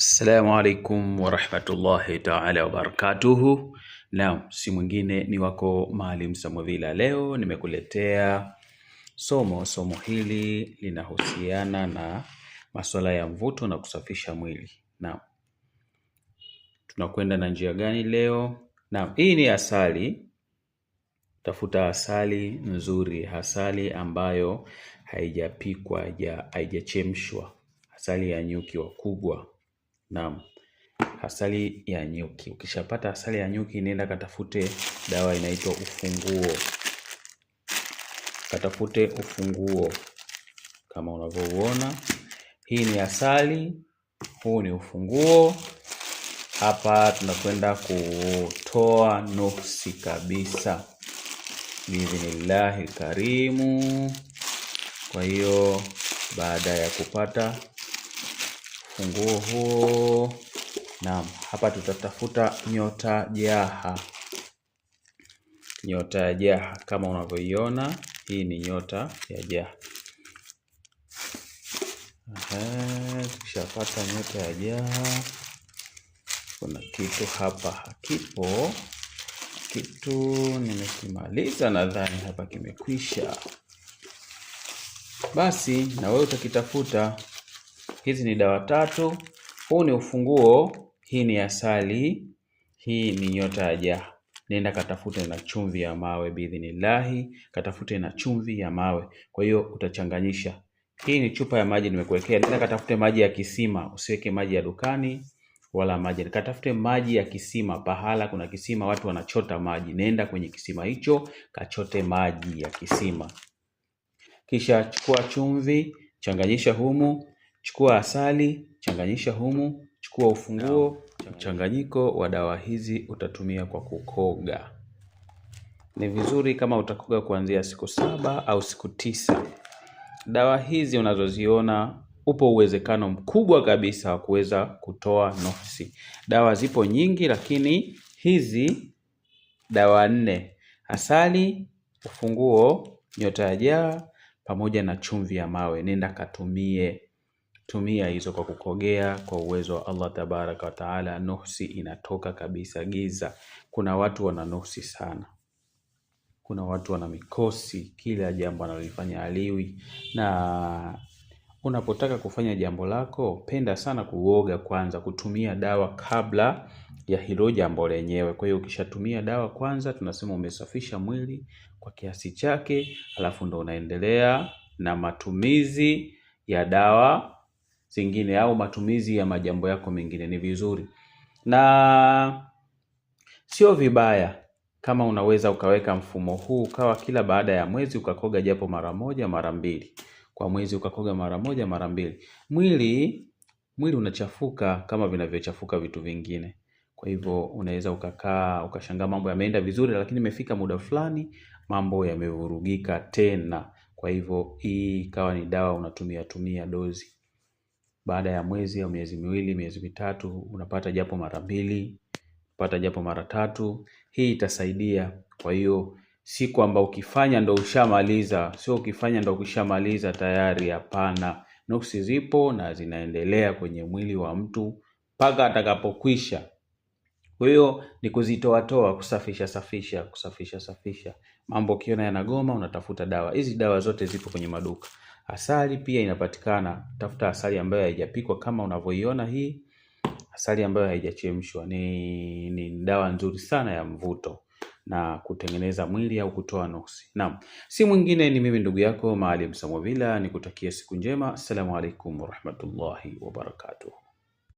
Assalamu alaikum warahmatullahi ta'ala wabarakatuhu. Naam, si mwingine ni wako Maalim Samovila. Leo nimekuletea somo hili linahusiana na masuala ya mvuto na kusafisha mwili. Naam, tunakwenda na njia gani leo? Naam, hii ni asali. Tafuta asali nzuri, asali ambayo haijapikwa, haijachemshwa, asali ya nyuki wakubwa. Naam, asali ya nyuki. Ukishapata asali ya nyuki, nenda katafute dawa inaitwa ufunguo. Katafute ufunguo kama unavyoona. Hii ni asali, huu ni ufunguo. Hapa tunakwenda kutoa nuksi kabisa, biidhnillahi karimu. Kwa hiyo baada ya kupata funguo huo, naam, hapa tutatafuta nyota jaha. Nyota ya jaha kama unavyoiona, hii ni nyota ya jaha. Tukishapata nyota ya jaha, kuna kitu hapa hakipo. Kitu nimekimaliza, nadhani hapa kimekwisha. Basi na wewe utakitafuta. Hizi ni dawa tatu. Huu ni ufunguo, hii ni asali, hii ni nyota ya jaha. Nenda katafute na chumvi ya mawe biidhnillahi, katafute na chumvi ya mawe. Kwa hiyo utachanganyisha. Hii ni chupa ya maji nimekuwekea. Nenda katafute maji ya kisima, usiweke maji ya dukani wala maji. Katafute maji ya kisima, pahala kuna kisima watu wanachota maji. Nenda kwenye kisima hicho, kachote maji ya kisima. Kisha chukua chumvi, changanyisha humu. Chukua asali, changanyisha humu. Chukua ufunguo. Mchanganyiko wa dawa hizi utatumia kwa kukoga. Ni vizuri kama utakoga kuanzia siku 7 au siku 9. Dawa hizi unazoziona, upo uwezekano mkubwa kabisa wa kuweza kutoa nuksi. Dawa zipo nyingi, lakini hizi dawa 4: asali, ufunguo, nyota ya jaha pamoja na chumvi ya mawe. Nenda tumia hizo kwa kukogea. Kwa uwezo wa Allah tabaraka wa taala, nuksi inatoka kabisa giza. Kuna watu wana nuksi sana, kuna watu wana mikosi, kila jambo analifanya aliwi. Na unapotaka kufanya jambo lako, penda sana kuoga kwanza, kutumia dawa kabla ya hilo jambo lenyewe. Kwa hiyo ukishatumia dawa kwanza, tunasema umesafisha mwili kwa kiasi chake, alafu ndo unaendelea na matumizi ya dawa zingine au matumizi ya majambo yako mengine. Ni vizuri na sio vibaya kama unaweza ukaweka mfumo huu, ukawa kila baada ya mwezi ukakoga japo mara 1 mara 2. Kwa mwezi ukakoga mara 1 mara 2. Mwili unachafuka kama vinavyochafuka vitu vingine. Kwa hivyo unaweza ukakaa ukashangaa mambo yameenda vizuri, lakini imefika muda fulani mambo yamevurugika tena. Kwa hivyo hii ikawa ni dawa unatumia dozi. Baada ya mwezi au miezi 2, miezi 3, unapata japo mara 2, unapata japo mara 3. Hii itasaidia. Kwa hiyo si kwamba ukifanya ndo ushamaliza, sio ukifanya ndo ukishamaliza tayari, hapana. Nuksi zipo na zinaendelea kwenye mwili wa mtu mpaka atakapokwisha. Kwa hiyo ni kuzitoa, kusafisha. Mambo ukiona yanagoma, unatafuta dawa. Hizi dawa zote zipo kwenye maduka. Asali pia inapatikana. Tafuta asali ambayo haijapikwa kama unavyoiona hii. Asali ambayo haijachemshwa ni dawa nzuri sana ya mvuto na kutengeneza mwili au kutoa nuksi. Naam, si mwingine ni mimi ndugu yako Maalim Samovila. Nikutakia siku njema. Assalamu alaikum warahmatullahi wabarakatuh.